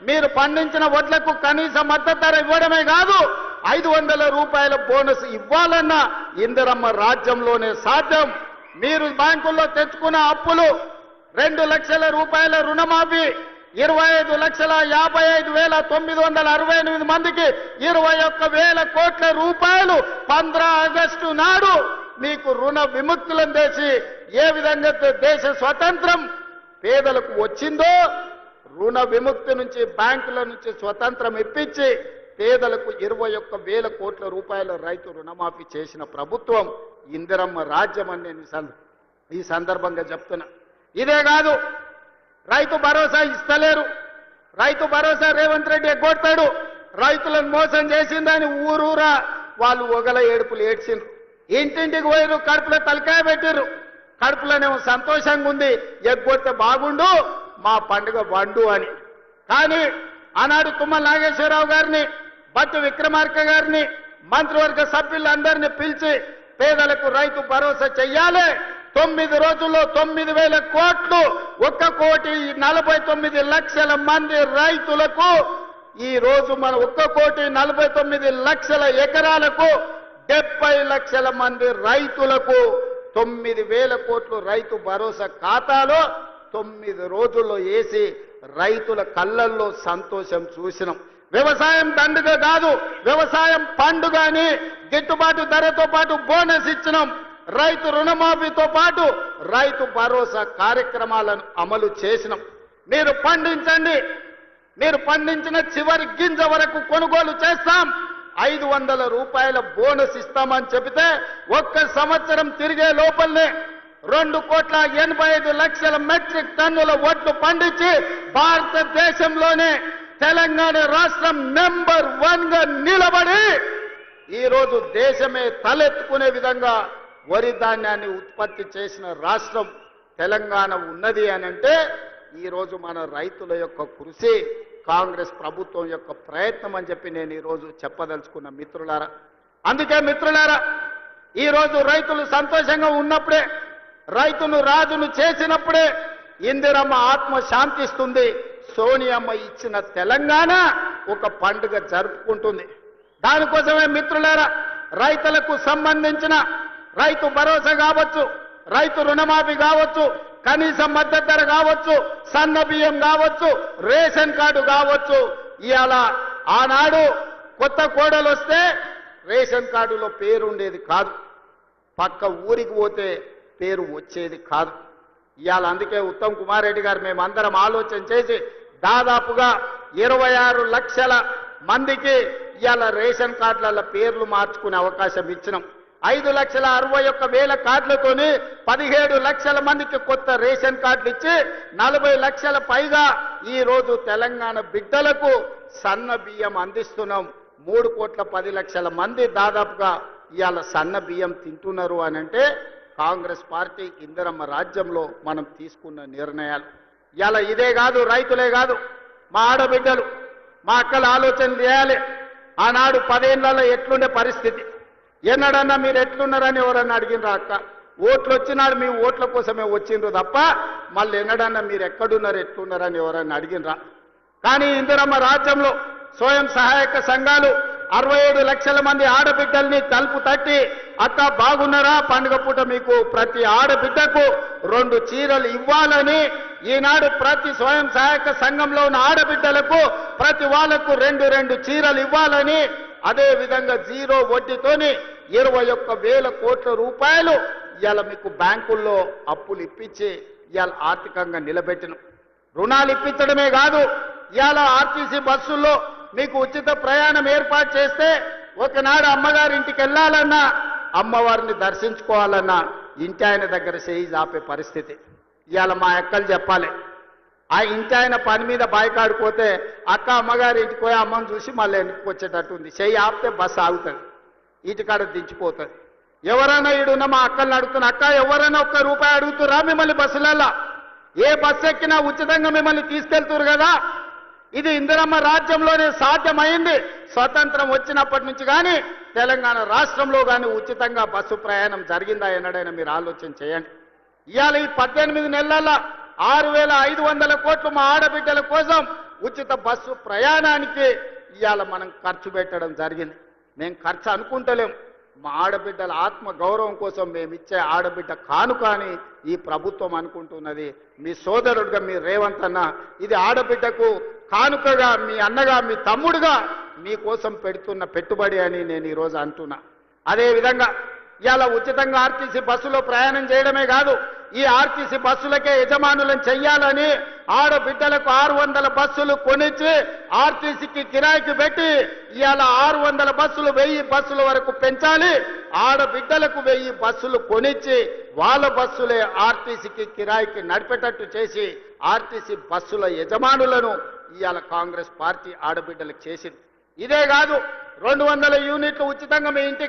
మీరు పండించిన వడ్లకు కనీస మద్దతు ధర ఇవ్వడమే కాదు 500 రూపాయల బోనస్ ఇవ్వాలన్న ఇందిరమ్మ రాజ్యంలోనే సాధ్యం. మీరు బ్యాంకుల్లో తెచ్చుకున్న అప్పులు 2 లక్షల రూపాయల రుణమాఫీ 25,55,968 మందికి 21,000 కోట్ల రూపాయలు 15 ఆగస్టు నాడు మీకు రుణ విముక్తులను చేసి ఏ విధంగా దేశ స్వతంత్రం పేదలకు వచ్చిందో రుణ విముక్తి నుంచి బ్యాంకుల నుంచి స్వతంత్రం ఇప్పించి పేదలకు 21,000 కోట్ల రూపాయల రైతు రుణమాఫీ చేసిన ప్రభుత్వం ఇందిరమ్మ రాజ్యం అని నేను ఈ సందర్భంగా చెప్తున్నా. ఇదే కాదు, రైతు భరోసా ఇస్తలేరు. రైతు భరోసా రేవంత్ రెడ్డి ఎగ్గొడతాడు. రైతులను మోసం చేసిందని ఊరూరా వాళ్ళు ఒగల ఏడుపులు ఏడ్చిండ్రు. ఇంటింటికి పోయిరు, కడుపులో తలకాయ పెట్టిర్రు. కడుపులోనేమో సంతోషంగా ఉంది, ఎగ్గొడితే బాగుండు మా పండుగ వండు అని. కానీ ఆనాడు తుమ్మల నాగేశ్వరరావు గారిని, బట్టి విక్రమార్క గారిని, మంత్రివర్గ సభ్యులందరినీ పిలిచి పేదలకు రైతు భరోసా చెయ్యాలి, 9 రోజుల్లో 9,000 కోట్లు, 1,49,00,000 మంది రైతులకు ఈ రోజు మన 1,49,00,000 ఎకరాలకు 70 లక్షల మంది రైతులకు 9,000 కోట్లు రైతు భరోసా ఖాతాలో 9 రోజుల్లో వేసి రైతుల కళ్ళల్లో సంతోషం చూసినాం. వ్యవసాయం దండుగ కాదు, వ్యవసాయం పండుగ అని గిట్టుబాటు ధరతో పాటు బోనస్ ఇచ్చినాం. రైతు రుణమాఫీతో పాటు రైతు భరోసా కార్యక్రమాలను అమలు చేసినాం. మీరు పండించండి, మీరు పండించిన చివరి గింజ వరకు కొనుగోలు చేస్తాం, 500 రూపాయల బోనస్ ఇస్తామని చెబితే 1 సంవత్సరం తిరిగే లోపలనే 2,85,00,000 మెట్రిక్ టన్నుల వడ్లు పండించి భారతదేశంలోనే తెలంగాణ రాష్ట్రం నెంబర్ 1 గా నిలబడి ఈరోజు దేశమే తలెత్తుకునే విధంగా వరి ధాన్యాన్ని ఉత్పత్తి చేసిన రాష్ట్రం తెలంగాణ ఉన్నది అనంటే ఈరోజు మన రైతుల యొక్క కృషి, కాంగ్రెస్ ప్రభుత్వం యొక్క ప్రయత్నం అని చెప్పి నేను ఈరోజు చెప్పదలుచుకున్న మిత్రులారా. అందుకే మిత్రులారా, ఈరోజు రైతులు సంతోషంగా ఉన్నప్పుడే, రైతును రాజును చేసినప్పుడే ఇందిరమ్మ ఆత్మ శాంతిస్తుంది. సోనియమ్మ ఇచ్చిన తెలంగాణ ఒక పండుగ జరుపుకుంటుంది. దానికోసమే మిత్రులారా, రైతులకు సంబంధించిన రైతు భరోసా కావచ్చు, రైతు రుణమాఫీ కావచ్చు, కనీస మద్దతు ధర కావచ్చు, సన్న బియ్యం కావచ్చు, రేషన్ కార్డు కావచ్చు. ఇవాళ ఆనాడు కొత్త కోడలు వస్తే రేషన్ కార్డులో పేరు ఉండేది కాదు, పక్క ఊరికి పోతే పేరు వచ్చేది కాదు. ఇవాళ అందుకే ఉత్తమ్ కుమార్ రెడ్డి గారు మేమందరం ఆలోచన చేసి దాదాపుగా 26 లక్షల మందికి ఇవాళ రేషన్ కార్డుల పేర్లు మార్చుకునే అవకాశం ఇచ్చినాం. 5,61,000 కార్డులతోని 17 లక్షల మందికి కొత్త రేషన్ కార్డులు ఇచ్చి 40 లక్షల పైగా ఈ రోజు తెలంగాణ బిడ్డలకు సన్న బియ్యం అందిస్తున్నాం. 3,10,00,000 మంది దాదాపుగా ఇవాళ సన్న బియ్యం తింటున్నారు అని అంటే కాంగ్రెస్ పార్టీ ఇందిరమ్మ రాజ్యంలో మనం తీసుకున్న నిర్ణయాలు. ఇవాళ ఇదే కాదు, రైతులే కాదు, మా ఆడబిడ్డలు, మా అక్కలు ఆలోచన చేయాలి. ఆనాడు 10 ఏళ్లలో ఎట్లుండే పరిస్థితి, ఎన్నడన్నా మీరు ఎట్లున్నారని ఎవరన్నా అడిగినరా అక్క? ఓట్లు వచ్చినాడు, మీ ఓట్ల కోసమే వచ్చిండ్రు తప్ప మళ్ళీ ఎన్నడన్నా మీరు ఎక్కడున్నారు ఎట్లున్నారని ఎవరన్నా అడిగినరా? కానీ ఇందిరమ్మ రాజ్యంలో స్వయం సహాయక సంఘాలు 67 లక్షల మంది ఆడబిడ్డల్ని తలుపు తట్టి, అక్క బాగున్నారా, పండుగ పూట మీకు ప్రతి ఆడబిడ్డకు 2 చీరలు ఇవ్వాలని ఈనాడు ప్రతి స్వయం సహాయక సంఘంలో ఉన్న ఆడబిడ్డలకు ప్రతి వాళ్లకు 2 చీరలు ఇవ్వాలని, అదే విధంగా 0 వడ్డీతోని 21,000 కోట్ల రూపాయలు ఇవాళ మీకు బ్యాంకుల్లో అప్పులు ఇప్పించి ఇవాళ ఆర్థికంగా నిలబెట్టిన. రుణాలు ఇప్పించడమే కాదు, ఇవాళ ఆర్టీసీ బస్సుల్లో మీకు ఉచిత ప్రయాణం ఏర్పాటు చేస్తే ఒకనాడు అమ్మగారి ఇంటికి వెళ్ళాలన్నా, అమ్మవారిని దర్శించుకోవాలన్నా ఇంటి ఆయన దగ్గర చేయి ఆపే పరిస్థితి. ఇవాళ మా అక్కలు చెప్పాలి, ఆ ఇంటి ఆయన పని మీద బాయికాడిపోతే అక్క అమ్మగారి ఇంటికి పోయి అమ్మని చూసి మళ్ళీ ఇంటికి వచ్చేటట్టు ఉంది. చెయ్యి ఆపితే బస్సు ఆగుతుంది, ఇంటికాడ దించిపోతుంది. ఎవరైనా ఈడున్న మా అక్కల్ని అడుగుతున్నా, అక్క ఎవరైనా 1 రూపాయి అడుగుతురా మిమ్మల్ని బస్సులలో? ఏ బస్సు ఎక్కినా ఉచితంగా మిమ్మల్ని తీసుకెళ్తున్నారు కదా. ఇది ఇందిరమ్మ రాజ్యంలోనే సాధ్యమైంది. స్వతంత్రం వచ్చినప్పటి నుంచి కానీ తెలంగాణ రాష్ట్రంలో కానీ ఉచితంగా బస్సు ప్రయాణం జరిగిందా ఎన్నడైనా మీరు ఆలోచన చేయండి. ఇవాళ ఈ 18 నెలల 6,500 కోట్లు మా ఆడబిడ్డల కోసం ఉచిత బస్సు ప్రయాణానికి ఇవాళ మనం ఖర్చు పెట్టడం జరిగింది. మేము ఖర్చు అనుకుంటలేం. మా ఆడబిడ్డల ఆత్మ గౌరవం కోసం మేము ఇచ్చే ఆడబిడ్డ కానుక అని ఈ ప్రభుత్వం అనుకుంటున్నది. మీ సోదరుడిగా మీ రేవంత్ అన్న ఇది ఆడబిడ్డకు కానుకగా, మీ అన్నగా, మీ తమ్ముడుగా మీకోసం పెడుతున్న పెట్టుబడి అని నేను ఈరోజు అంటున్నా. అదేవిధంగా ఇవాళ ఉచితంగా ఆర్టీసీ బస్సులో ప్రయాణం చేయడమే కాదు, ఈ ఆర్టీసీ బస్సులకే యజమానులను చెయ్యాలని ఆడబిడ్డలకు 600 బస్సులు కొనిచ్చి ఆర్టీసీకి కిరాయికి పెట్టి ఇవాళ 600 బస్సులు 1000 బస్సుల వరకు పెంచాలి. ఆడబిడ్డలకు 1000 బస్సులు కొనిచ్చి వాళ్ళ బస్సులే ఆర్టీసీకి కిరాయికి నడిపేటట్టు చేసి ఆర్టీసీ బస్సుల యజమానులను ఇవాళ కాంగ్రెస్ పార్టీ ఆడబిడ్డలకు చేసింది. ఇదే కాదు, 200 యూనిట్లు ఉచితంగా మీ ఇంటికి